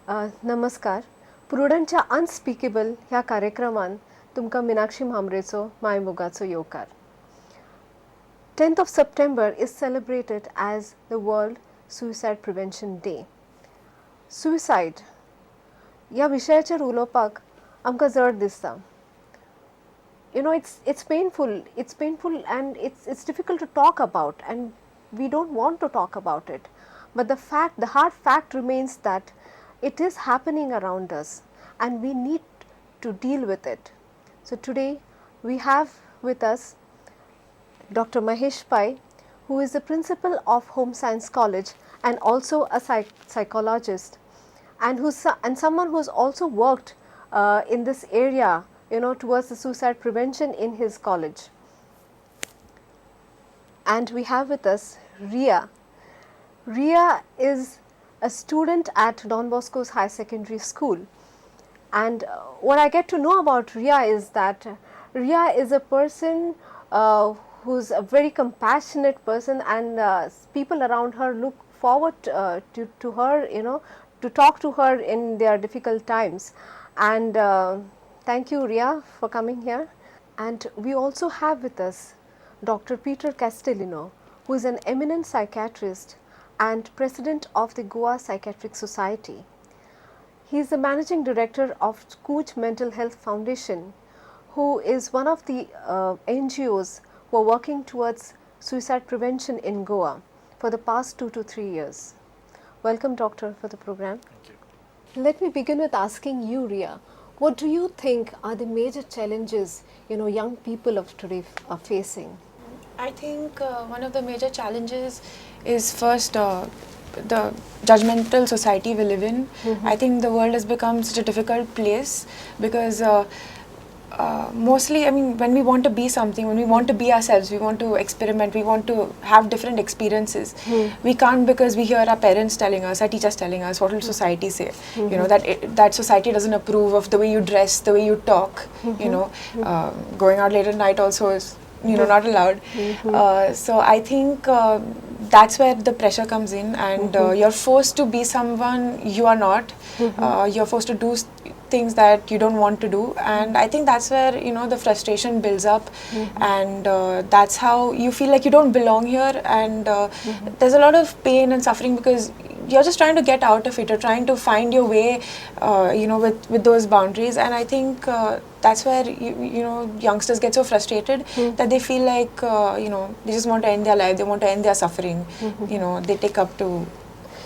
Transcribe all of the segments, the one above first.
नमस्कार. प्रुडंटच्या अनस्पीकेबल ह्या कार्यक्रमान तुमकां मीनाक्षी म्हांबरेचो मायमोगाचो येवकार. 10th of September is celebrated as the World Suicide Prevention Day. Suicide ह्या विशयाचेर उलोवपाक आमकां जड दिसता. It's painful and it's difficult to talk about, and we don't want to talk about it. But the hard fact remains that it is happening around us and we need to deal with it. So today we have with us Dr. Mahesh Pai, who is the principal of Home Science College and also a psychologist, and someone who has also worked in this area, towards the suicide prevention in his college. And we have with us Ria. Ria is a student at Don Bosco's High Secondary School, and what I get to know about Ria is that Ria is a person who's a very compassionate person, and people around her look forward to her, to talk to her in their difficult times. And thank you, Ria, for coming here. And we also have with us Dr. Peter Castellino, who is an eminent psychiatrist and president of the Goa Psychiatric Society. He is the managing director of Cooch Mental Health Foundation, who is one of the NGOs who are working towards suicide prevention in Goa for the past 2 to 3 years. Welcome, doctor, for the program. Thank you. Let me begin with asking you, Ria, what do you think are the major challenges young people of today are facing? I think one of the major challenges is first the judgmental society we live in. I think the world has become such a difficult place because mostly, when we want to be something, when we want to be ourselves, we want to experiment, we want to have different experiences. We can't because we hear our parents telling us, our teachers telling us, what will society say? That society doesn't approve of the way you dress, the way you talk. Going out late at night also is not allowed. So I think that's where the pressure comes in, and you're forced to be someone you are not. You're forced to do things that you don't want to do, and I think that's where the frustration builds up, and that's how you feel like you don't belong here, and there's a lot of pain and suffering because you're just trying to get out of it, you're trying to find your way with those boundaries. And I think that's where youngsters get so frustrated that they feel like they just want to end their life, they want to end their suffering. They take up to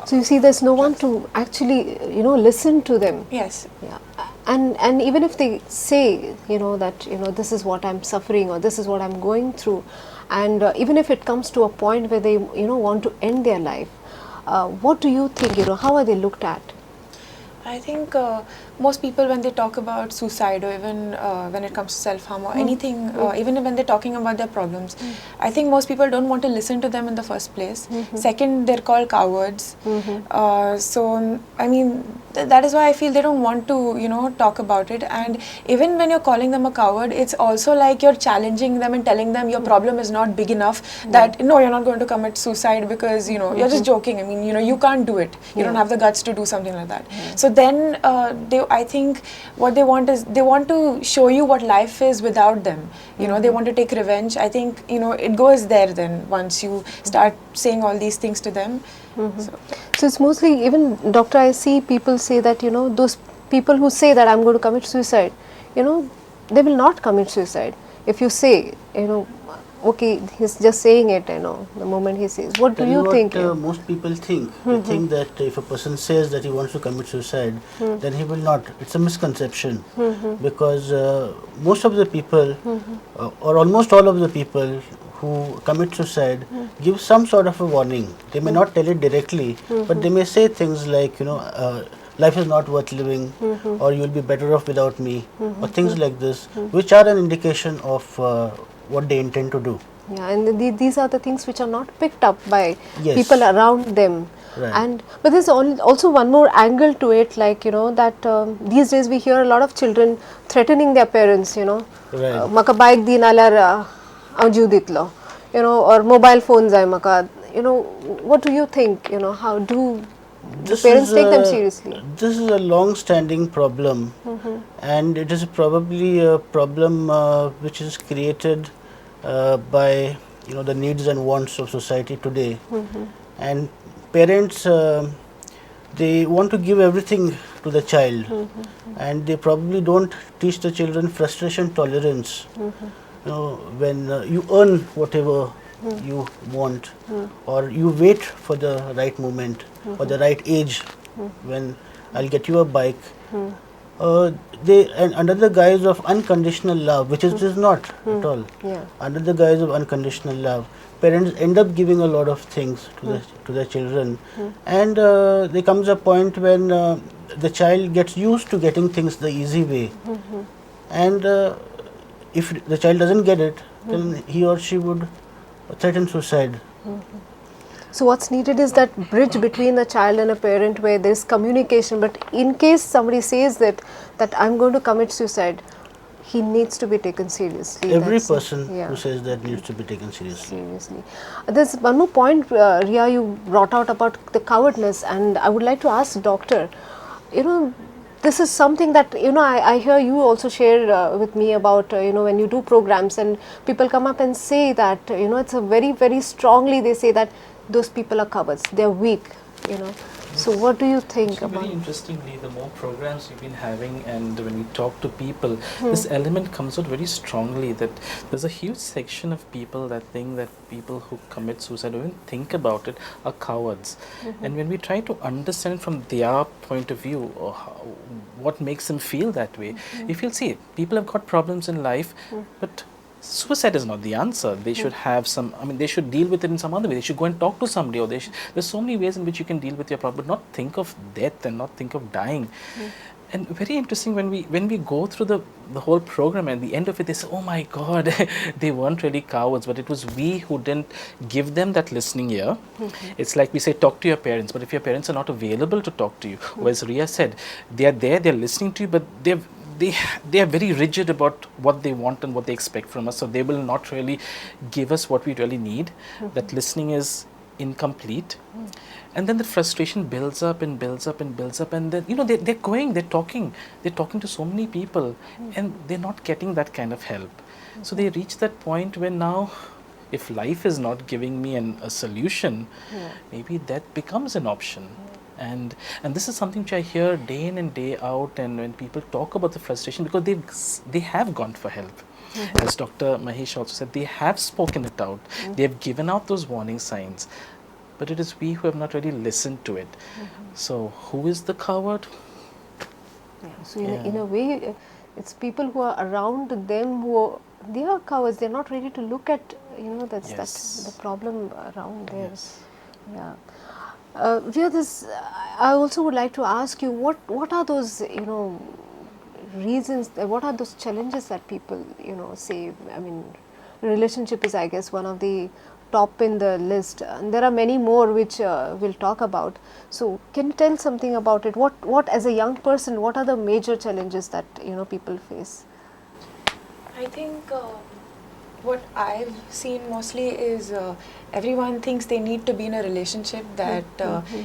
so you see, there's no one to actually listen to them. Yes. Yeah. And even if they say that this is what I'm suffering or this is what I'm going through, and even if it comes to a point where they want to end their life, what do you think, how are they looked at? I think most people, when they talk about suicide, or even when it comes to self-harm or anything, even when they're talking about their problems, I think most people don't want to listen to them in the first place. Second, they're called cowards. So that is why I feel they don't want to talk about it. And even when you're calling them a coward, it's also like you're challenging them and telling them your problem is not big enough, that no, you're not going to commit suicide because you're just joking. You can't do it. You don't have the guts to do something like that. So then I think what they want is they want to show you what life is without them. They want to take revenge. I think it goes there then once you start saying all these things to them. So it's mostly, even doctor, I see people say that those people who say that I'm going to commit suicide, they will not commit suicide. If you say okay, he's just saying it, the moment he says. What do you think? Most people think. They think that if a person says that he wants to commit suicide, then he will not. It's a misconception. Because most of the people, or almost all of the people who commit suicide, give some sort of a warning. They may not tell it directly, but they may say things like, life is not worth living, or you will be better off without me, or things like this, which are an indication of what they intend to do. Yeah, and these are the things which are not picked up by people around them. Right. But there's also one more angle to it, like that these days we hear a lot of children threatening their parents. Right. Maka bike din alar auju ditlo, or mobile phones ay maka. What do you think? How do the parents take them seriously? This is a long-standing problem, and it is probably a problem which is created by the needs and wants of society today. And parents, they want to give everything to the child, and they probably don't teach the children frustration tolerance. When you earn whatever you want, or you wait for the right moment or the right age when I'll get you a bike. And under the guise of unconditional love, which it is not at all. Under the guise of unconditional love, parents end up giving a lot of things to their children, and there comes a point when the child gets used to getting things the easy way, and if the child doesn't get it, then he or she would threaten suicide. So what's needed is that bridge between the child and a parent where there is communication. But in case somebody says that I'm going to commit suicide, he needs to be taken seriously. Every person who says that needs to be taken seriously. There's one more point, Ria, you brought out about the cowardness, and I would like to ask the doctor, this is something that, I hear you also share with me about, when you do programs and people come up and say that, it's a very, very strongly they say that those people are cowards, they're weak, So what do you think about? Very interestingly, the more programs we've been having and when we talk to people, this element comes out very strongly that there's a huge section of people that think that people who commit suicide or even think about it are cowards. And when we try to understand from their point of view or what makes them feel that way, if you'll see, people have got problems in life, but suicide is not the answer. They should have they should deal with it in some other way. They should go and talk to somebody, or there's so many ways in which you can deal with your problem, but not think of death and not think of dying. And very interesting, when we go through the whole program, and at the end of it they say, oh my God, they weren't really cowards, but it was we who didn't give them that listening ear. It's like we say, talk to your parents, but if your parents are not available to talk to you, or as Ria said, they are there, they're listening to you, but they are very rigid about what they want and what they expect from us, so they will not really give us what we really need. That listening is incomplete, and then the frustration builds up and builds up and builds up, and then they're talking to so many people, and they're not getting that kind of help. So they reach that point where now, if life is not giving me a solution, maybe that becomes an option. And this is something which I hear day in and day out, and when people talk about the frustration, because they have gone for help. As Dr. Mahesh also said, they have spoken it out. They have given out those warning signs, but it is we who have not really listened to it. So who is the coward? So in a way, it's people who are around them they are cowards. They're not ready to look at that's the problem around there. Ria, I also would like to ask you, what are those reasons, what are those challenges that people say? I mean, relationship is, I guess, one of the top in the list, and there are many more which we'll talk about. So can you tell something about it? What as a young person, what are the major challenges that people face? I think what I've seen mostly is everyone thinks they need to be in a relationship, that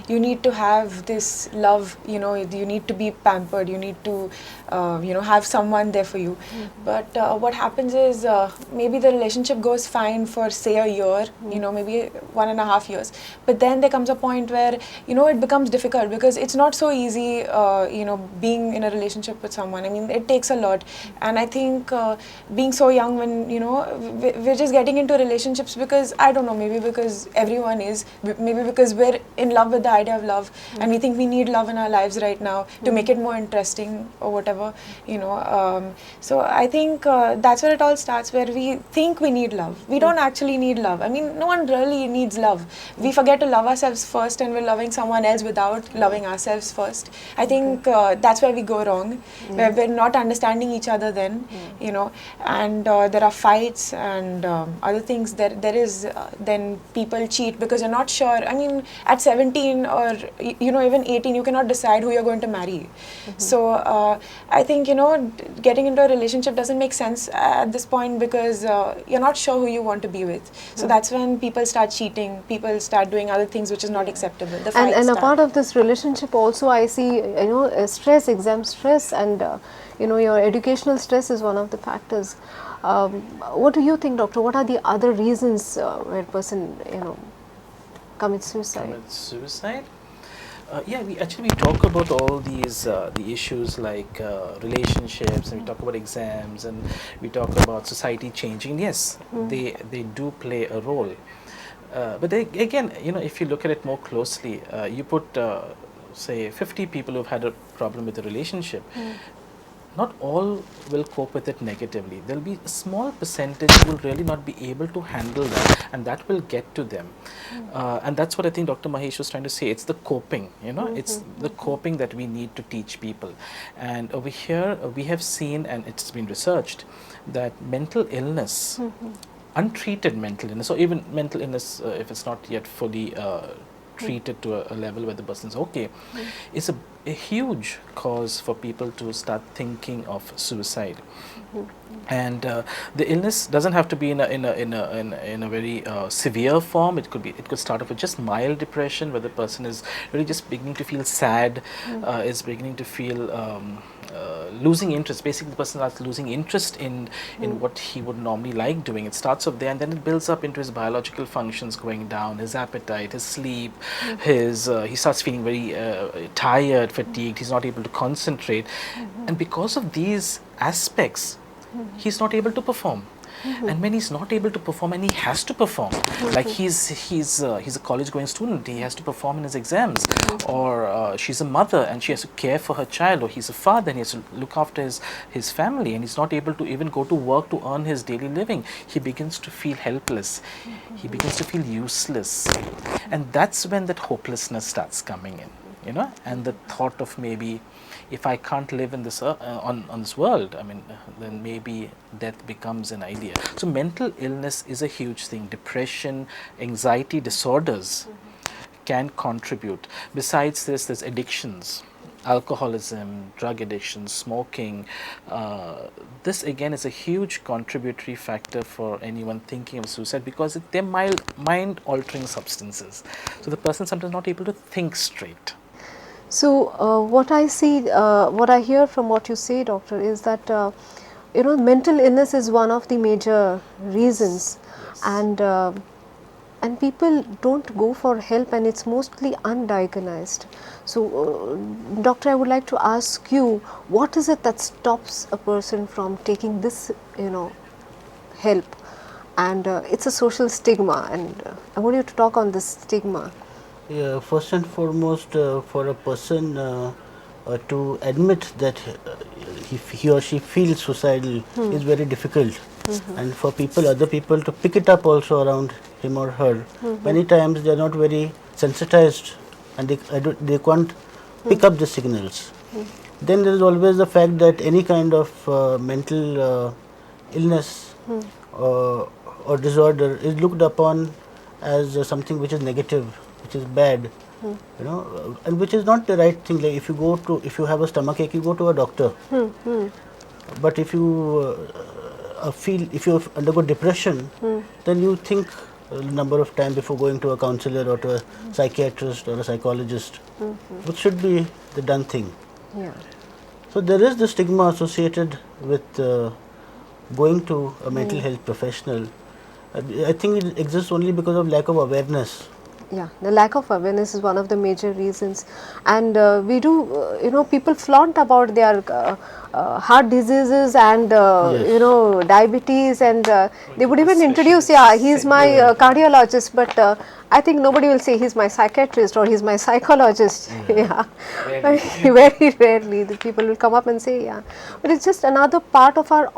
you need to have this love, you need to be pampered, you need to have someone there for you. But what happens is maybe the relationship goes fine for say a year, maybe 1.5 years, but then there comes a point where it becomes difficult, because it's not so easy being in a relationship with someone. I mean, it takes a lot, and I think being so young, when we're just getting into relationships because, I don't know, maybe because everyone is, maybe because we're in love with the idea of love, and we think we need love in our lives right now to make it more interesting or whatever, so I think that's where it all starts, where we think we need love. We don't actually need love. I mean, no one really needs love. We forget to love ourselves first, and we're loving someone else without loving ourselves first. I think that's where we go wrong, where we're not understanding each other then, and there are fights, and other things, there is then people cheat because you're not sure. I mean, at 17 or even 18, you cannot decide who you're going to marry. So I think getting into a relationship doesn't make sense at this point because you're not sure who you want to be with. So that's when people start cheating, people start doing other things which is not acceptable. The fights And a start. part of this relationship also, I see stress, exam stress, and your educational stress is one of the factors. What do you think, doctor? What are the other reasons where a person commits suicide? Commit suicide? Yeah, we talk about all these the issues like relationships, and we talk about exams, and we talk about society changing. Yes, they do play a role. But again, if you look at it more closely, you put say 50 people who've had a problem with a relationship. Not all will cope with it negatively. There'll be a small percentage who will really not be able to handle that, and that will get to them. And that's what I think Dr. Mahesh was trying to say. It's the coping, it's the coping that we need to teach people. And over here, we have seen, and it's been researched, that mental illness, untreated mental illness, or even mental illness, if it's not yet fully treated to a level where the person's okay, is a huge cause for people to start thinking of suicide. And the illness doesn't have to be in a very severe form. It could start off with just mild depression, where the person is really just beginning to feel sad, is beginning to feel losing interest. Basically, the person starts losing interest in what he would normally like doing. It starts off there, and then it builds up into his biological functions going down, his appetite, his sleep, he starts feeling very tired, fatigued, he's not able to concentrate. And because of these aspects, he's not able to perform. And when he's not able to perform, and he has to perform, like he's a college going student, he has to perform in his exams, or she's a mother and she has to care for her child, or he's a father and he has to look after his family, and he's not able to even go to work to earn his daily living, he begins to feel helpless, he begins to feel useless. And that's when that hopelessness starts coming in, and the thought of, maybe if I can't live in this on this world, I mean, then maybe death becomes an idea. So mental illness is a huge thing. Depression, anxiety disorders can contribute. Besides this, there's addictions, alcoholism, drug addiction, smoking. This again is a huge contributory factor for anyone thinking of suicide, because they're mind-altering substances. So the person sometimes not able to think straight. So what I see, what I hear from what you say, doctor, is that mental illness is one of the major reasons, and people don't go for help, and it's mostly undiagnosed. So, doctor, I would like to ask you, what is it that stops a person from taking this, help? And it's a social stigma, and I want you to talk on this stigma. Yeah, first and foremost, for a person to admit that he or she feels suicidal is very difficult, and for other people to pick it up also around him or her, many times they are not very sensitized, and they can't pick up the signals. Then there is always the fact that any kind of mental illness or disorder is looked upon as something which is negative, which is bad, and which is not the right thing. Like if you have a stomach ache, you go to a doctor. But if you if you undergo depression, then you think a number of times before going to a counselor or to a psychiatrist or a psychologist, which should be the done thing. Yeah. So there is the stigma associated with going to a mental health professional. I think it exists only because of lack of awareness. Yeah, the lack of awareness is one of the major reasons, and we do, people flaunt about their heart diseases and diabetes, and they would even introduce, he's my cardiologist, but I think nobody will say he's my psychiatrist or he's my psychologist. Very rarely the people will come up and say, but it's just another part of our,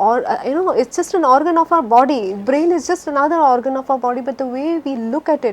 it's just an organ of our body. Brain is just another organ of our body, but the way we look at it,